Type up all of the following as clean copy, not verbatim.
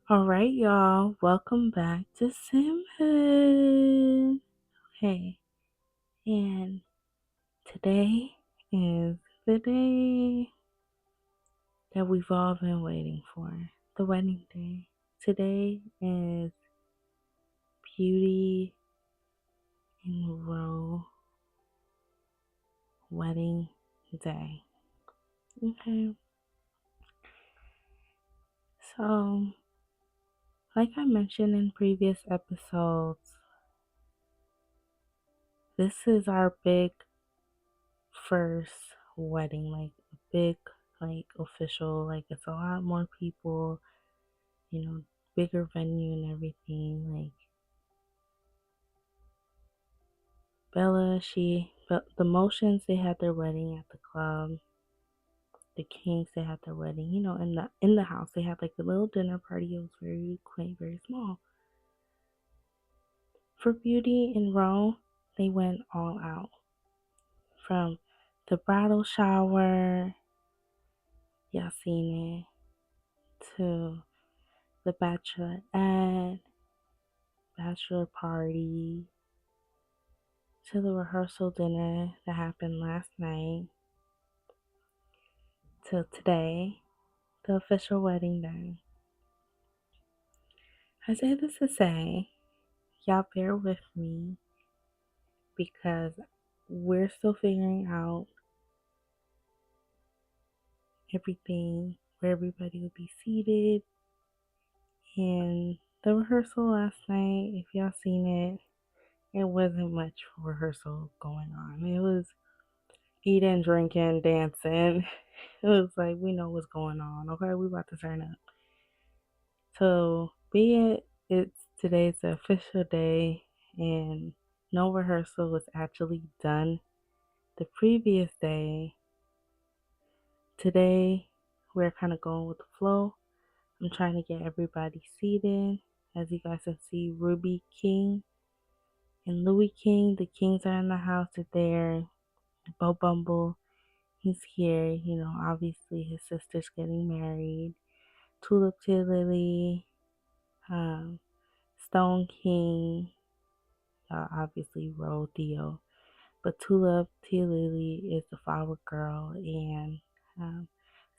All right, y'all. Welcome back to SimHood. Okay, and today is the day that we've all been waiting for, the wedding day. Today is Beauty in Row wedding day. Okay, so like I mentioned in previous episodes, this is our big first wedding, like a big, like official, like it's a lot more people, bigger venue and everything. Like Bella, but the Motions, they had their wedding at the club. The Kings, they had their wedding, in the house. They had like a little dinner party. It was very quaint, very small. For Beauty in Rome, they went all out. From the bridal shower, y'all seen it, to the bachelorette, bachelor party, to the rehearsal dinner that happened last night, till today, the official wedding day. I say this to say, y'all bear with me because we're still figuring out everything, where everybody will be seated. And the rehearsal last night, if y'all seen it wasn't much rehearsal going on. It was eating, drinking, dancing. It was like, we know what's going on. Okay, we about to turn up. So, be it's today's the official day, and no rehearsal was actually done the previous day. Today, we're kind of going with the flow. I'm trying to get everybody seated. As you guys can see, Ruby King and Louis King, the Kings are in the house. They're there. Bo Bumble, he's here. Obviously his sister's getting married. Tulip Tea Lily, um, Stone King, obviously Ro Theo. But Tulip Tea Lily is the flower girl, and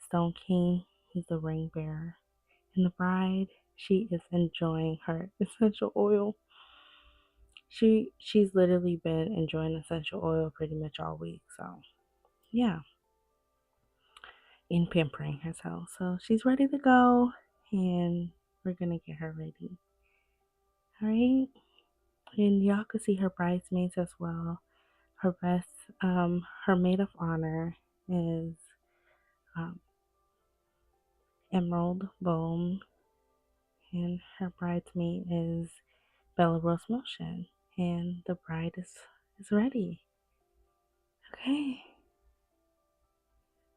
Stone King, he's the ring bearer. And the bride, she is enjoying her essential oil. She's literally been enjoying essential oil pretty much all week. So yeah, in pampering herself. So she's ready to go, and we're gonna get her ready. All right, and y'all can see her bridesmaids as well. Her maid of honor is um, Emerald Bohm, and her bridesmaid is Bella Rose Motion, and the bride is ready. Okay,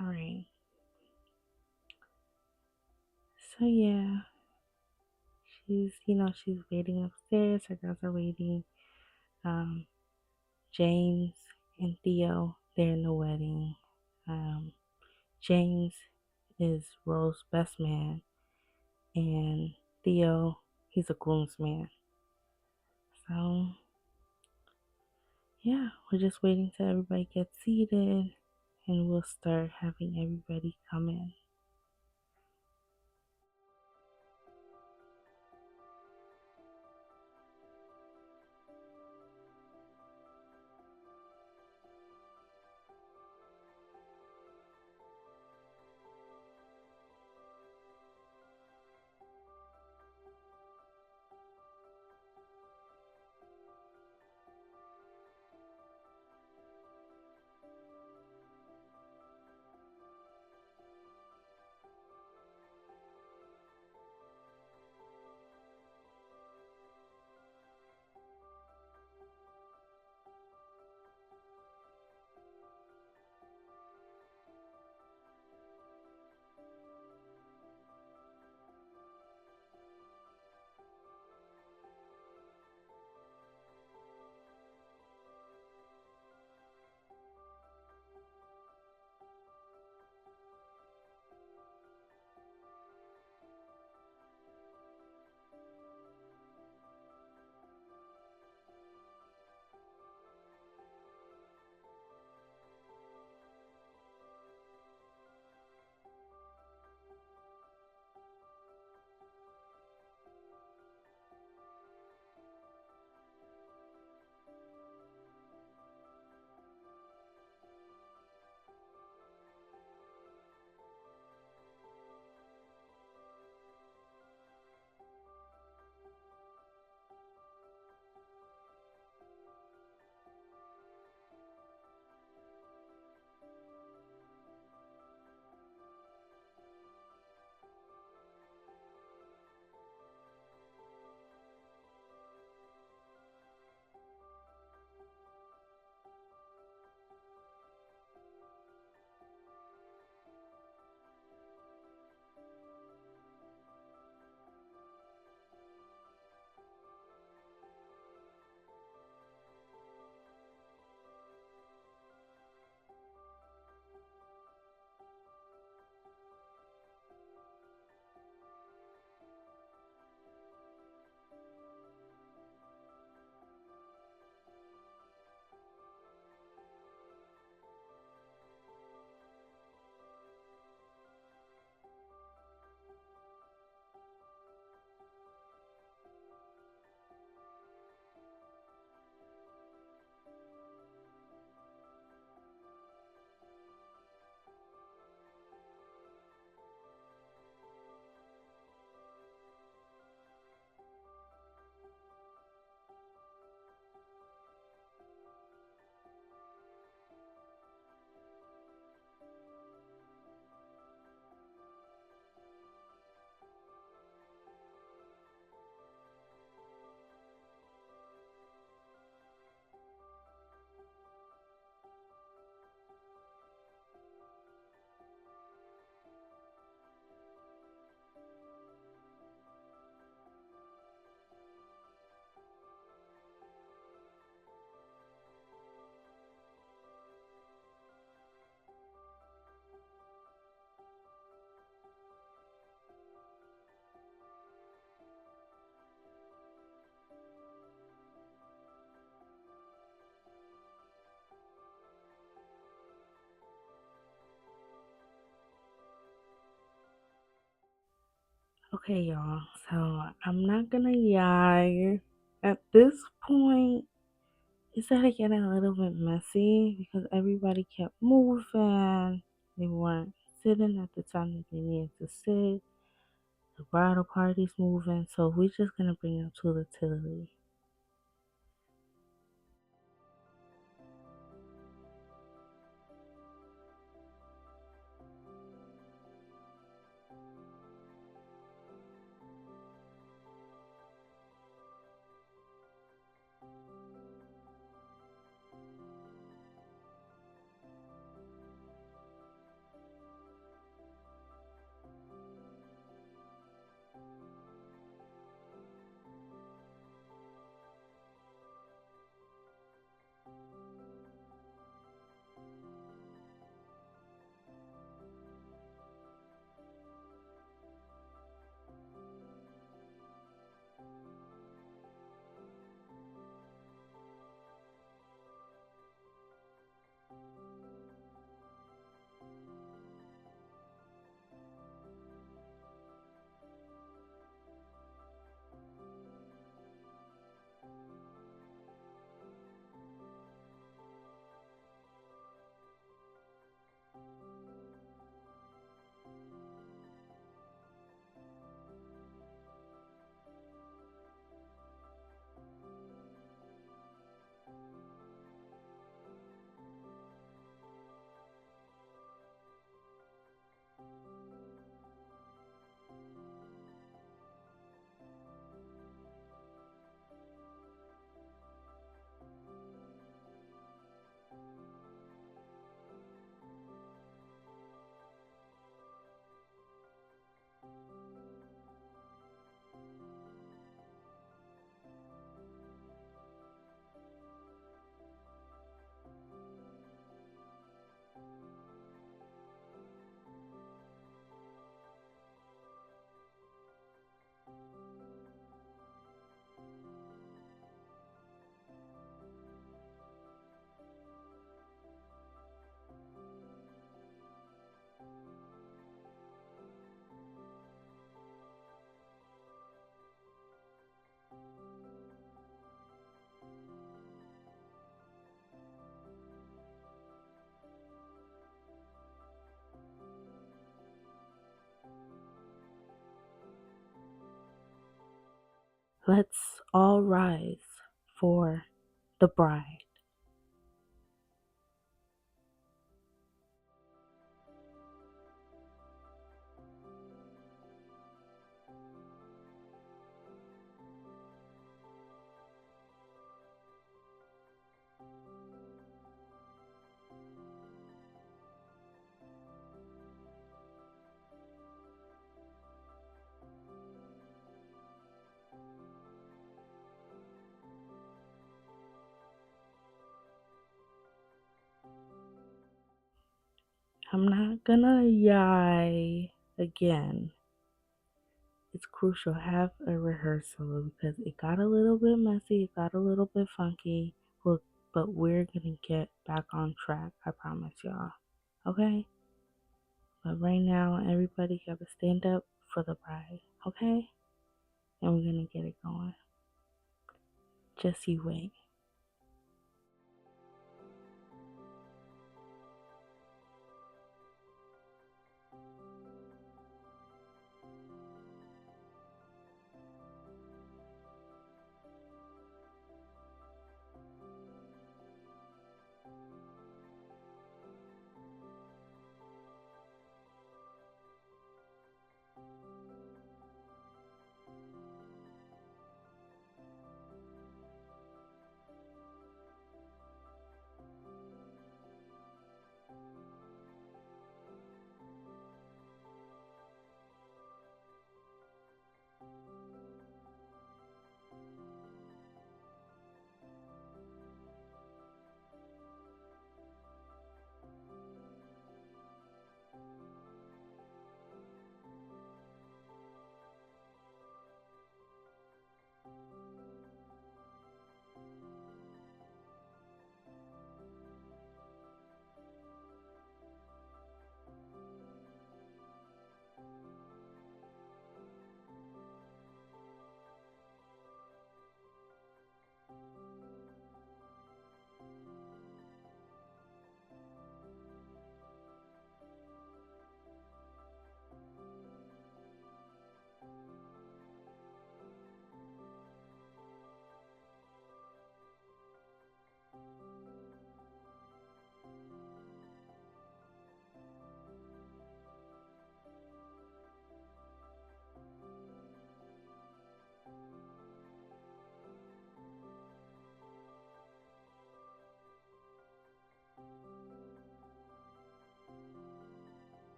all right. So yeah, she's waiting upstairs. Her girls are waiting. Um, James and Theo, they're in the wedding. Um, James is Rose's best man, and Theo, he's a groomsman. So, yeah, we're just waiting till everybody gets seated, and we'll start having everybody come in. Okay, y'all. So I'm not gonna lie. At this point, it started getting a little bit messy because everybody kept moving. They weren't sitting at the time that they needed to sit. The bridal party's moving. So we're just gonna bring it to the Tilly. Let's all rise for the bride. I'm not gonna lie again. It's crucial have a rehearsal because it got a little bit messy, it got a little bit funky, but we're gonna get back on track. I promise y'all. Okay? But right now, everybody gotta stand up for the bride. Okay? And we're gonna get it going. Just you wait.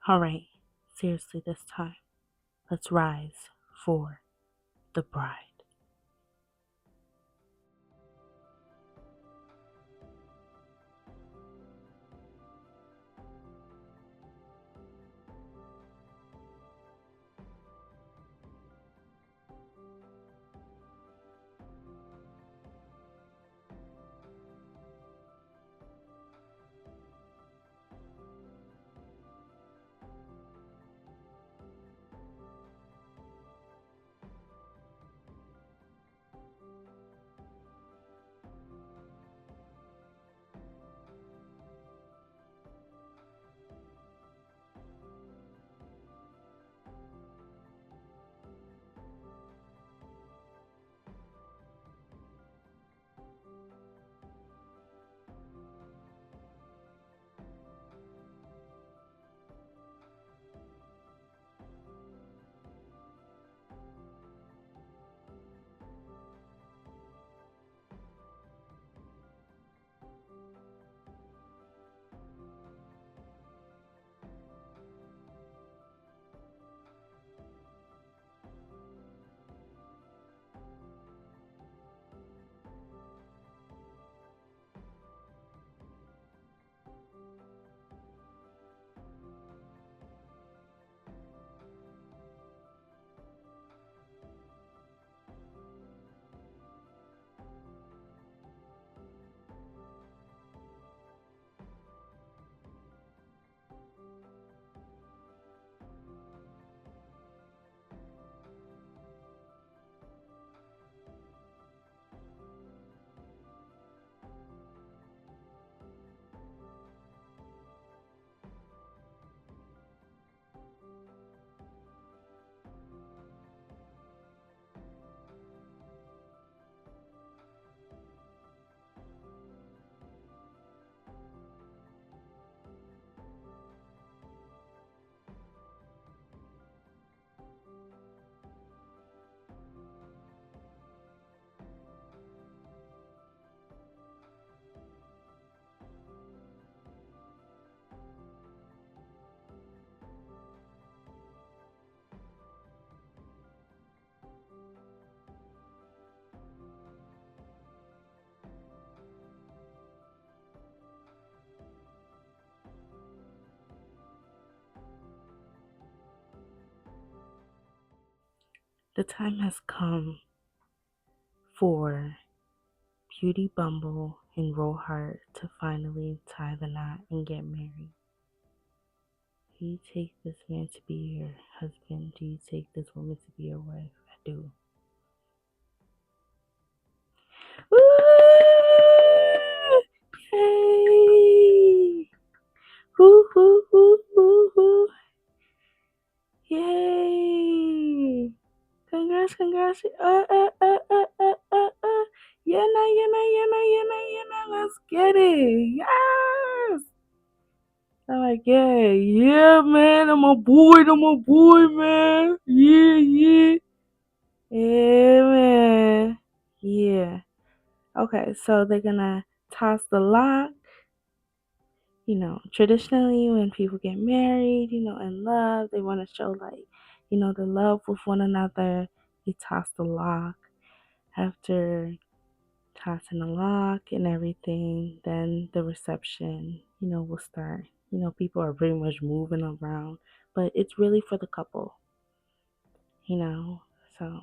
All right, seriously this time. Let's rise for the bride. The time has come for Beauty Bumble and Rollheart to finally tie the knot and get married. Do you take this man to be your husband? Do you take this woman to be your wife? I do. Woo! Yay! Woo, woo, woo, woo, woo. Yay! Congrats, congrats. Yeah, nah, yeah, nah, yeah, nah, yeah, nah, yeah, nah. Let's get it. Yes! I'm like, yeah, yeah, man. I'm a boy, man. Yeah, yeah. Yeah, man. Yeah. Okay, so they're gonna toss the lock. Traditionally, when people get married, in love, they want to show, like, the love with one another. You toss the lock. After tossing the lock and everything, then the reception, will start. People are pretty much moving around, but it's really for the couple, you know. So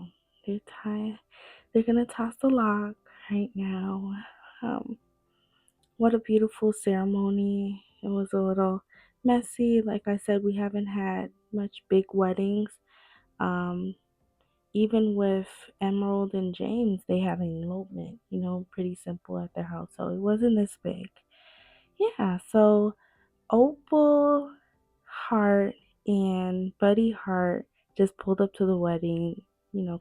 they're tied. They're gonna toss the lock right now. Um, what a beautiful ceremony. It was a little messy. Like I said, we haven't had much big weddings. Um, Even with Emerald and James, they had an elopement, pretty simple at their house. So it wasn't this big. Yeah, so Opal Hart and Buddy Hart just pulled up to the wedding,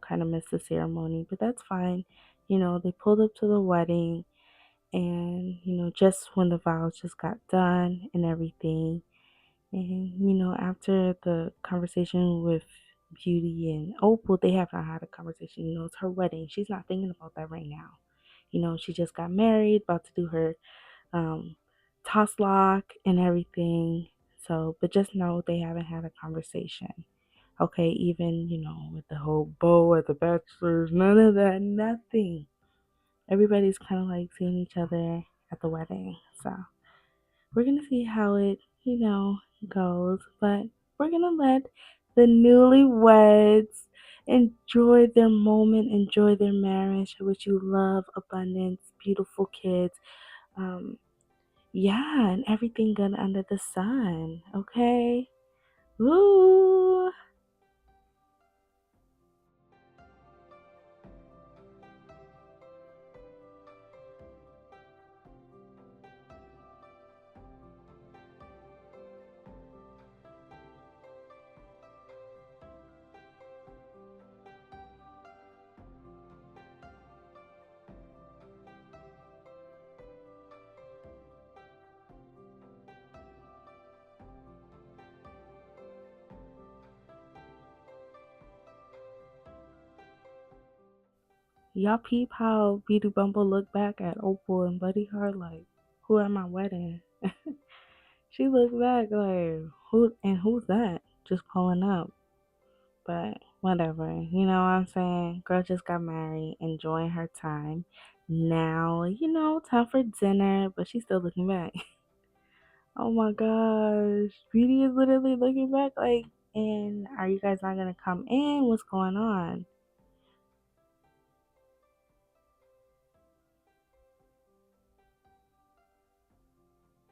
kind of missed the ceremony, but that's fine. They pulled up to the wedding and, just when the vows just got done and everything. And, after the conversation with Beauty and Opal, they have not had a conversation. It's her wedding. She's not thinking about that right now. She just got married, about to do her um, toss lock and everything. So, but just know they haven't had a conversation. Okay, even, with the whole bow at the bachelor's, none of that, nothing. Everybody's kind of like seeing each other at the wedding. So, we're going to see how it, goes. But we're going to let the newlyweds enjoy their moment, enjoy their marriage, which you love, abundance, beautiful kids. Um, yeah, and everything good under the sun. Okay? Woo! Y'all peep how Beauty Bumble looked back at Opal and Buddy Hart like, who at my wedding? She looked back like, who's that? Just pulling up. But whatever. You know what I'm saying? Girl just got married, enjoying her time. Now, time for dinner, but she's still looking back. Oh my gosh. Beauty is literally looking back like, and are you guys not gonna come in? What's going on?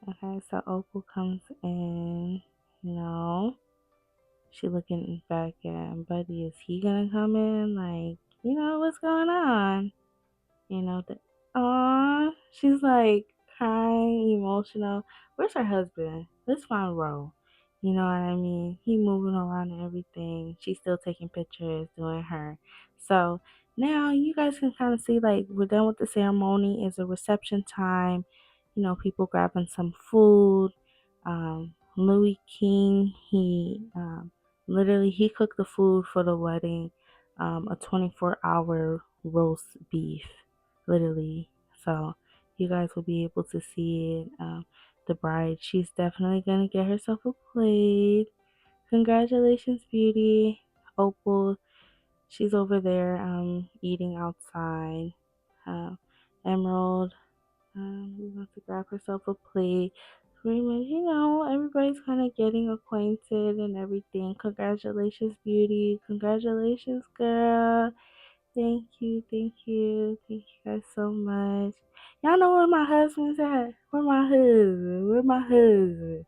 Okay, so Opal comes in, you know. She looking back at Buddy. Is he gonna come in? Like, what's going on? The she's like crying, emotional. Where's her husband? Let's find Ro. You know what I mean? He moving around and everything. She's still taking pictures, doing her. So now you guys can kind of see like we're done with the ceremony. It's a reception time. People grabbing some food. Louis King, he cooked the food for the wedding. A 24-hour roast beef literally. So you guys will be able to see it. The bride, she's definitely gonna get herself a plate. Congratulations, Beauty. Opal, she's over there eating outside. Uh, Emerald, wants to grab herself a plate. Pretty much, everybody's kind of getting acquainted and everything. Congratulations, Beauty. Congratulations, girl. Thank you guys so much. Y'all know where my husband's at? Where my husband? Where my husband?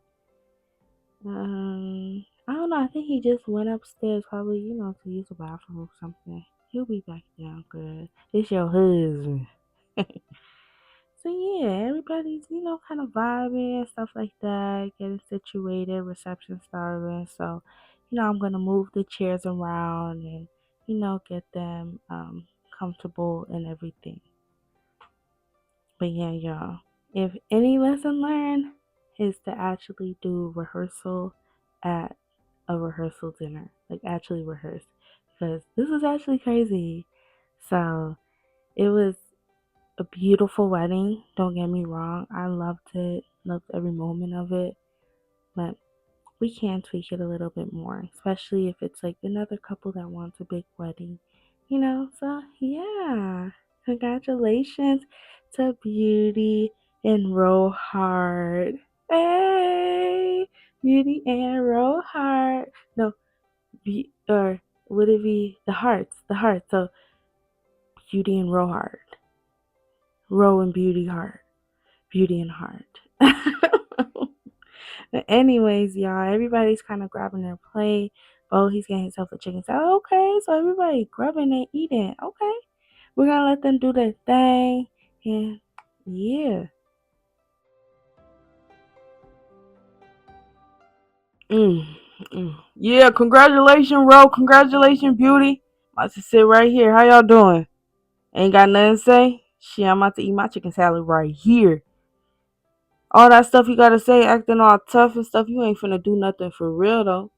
I don't know. I think he just went upstairs, probably, to use the bathroom or something. He'll be back down, girl. It's your husband. So yeah, everybody's, kind of vibing and stuff like that, getting situated, reception starting. So, I'm gonna move the chairs around and, get them comfortable and everything. But yeah, y'all. If any lesson learned is to actually do rehearsal at a rehearsal dinner. Like actually rehearse. Because this was actually crazy. So it was a beautiful wedding. Don't get me wrong. I loved it. Loved every moment of it. But we can tweak it a little bit more, especially if it's like another couple that wants a big wedding. So yeah. Congratulations to Beauty and Rohart. Hey, Beauty and Rohart. No, or would it be the hearts? The hearts. So Beauty and Rohart. Ro and Beauty Heart. Beauty and Heart. But anyways, y'all, everybody's kind of grabbing their plate. Oh, he's getting himself a chicken salad. Okay, so everybody grabbing and eating. Okay, we're gonna let them do their thing, and yeah. Mm, Yeah, congratulations, Ro. Congratulations, Beauty. I'm about to sit right here. How y'all doing? Ain't got nothing to say? Shit, I'm about to eat my chicken salad right here. All that stuff you gotta say, acting all tough and stuff, you ain't finna do nothing for real though.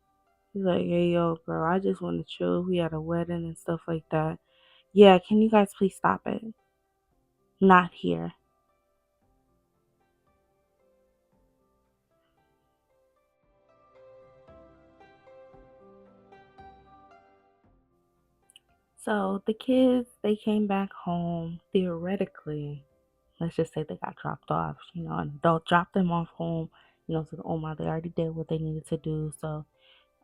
He's like, hey yo, bro, I just wanna chill. We had a wedding and stuff like that. Yeah, can you guys please stop it? Not here. So the kids, they came back home theoretically. Let's just say they got dropped off, an adult dropped them off home, to the Oma. They already did what they needed to do. So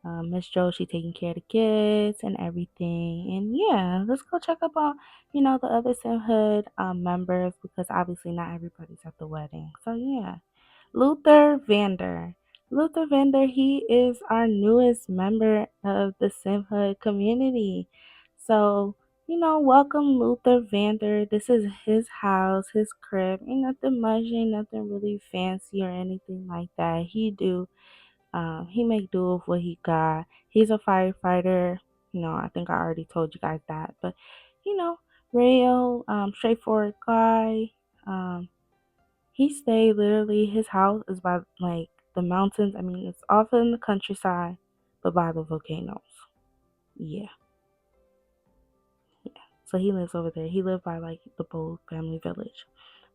Miss Joe, she taking care of the kids and everything. And yeah, let's go check up on, the other SimHood members because obviously not everybody's at the wedding. So yeah. Luther Vander. Luther Vander, he is our newest member of the SimHood community. So, welcome Luther Vander. This is his house, his crib. Ain't nothing much, ain't nothing really fancy or anything like that. He make do with what he got. He's a firefighter. I think I already told you guys that. But, you know, real, straightforward guy. Um, he stayed literally, his house is by like the mountains. I mean, it's off in the countryside, but by the volcanoes. Yeah, yeah. So he lives over there. He lived by like the Bold family village.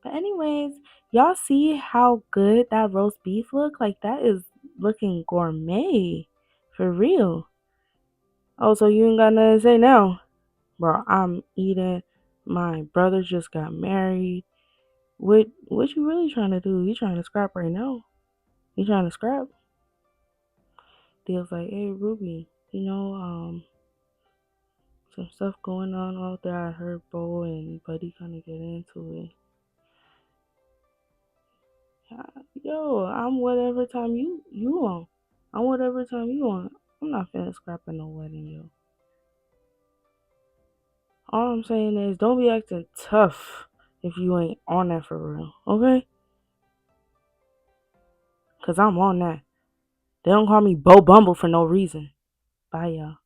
But anyways, y'all see how good that roast beef look? Like that is looking gourmet. For real. Oh, so you ain't got nothing to say now? Bro, I'm eating. My brother just got married. What you really trying to do? You trying to scrap right now? You trying to scrap? Deal's like, hey Ruby, some stuff going on out there. I heard Bo and Buddy kind of get into it. Yo, I'm whatever time you on. I'm whatever time you on. I'm not finna scrap at no wedding, yo. All I'm saying is don't be acting tough if you ain't on that for real, okay? Cause I'm on that. They don't call me Bo Bumble for no reason. Bye, y'all.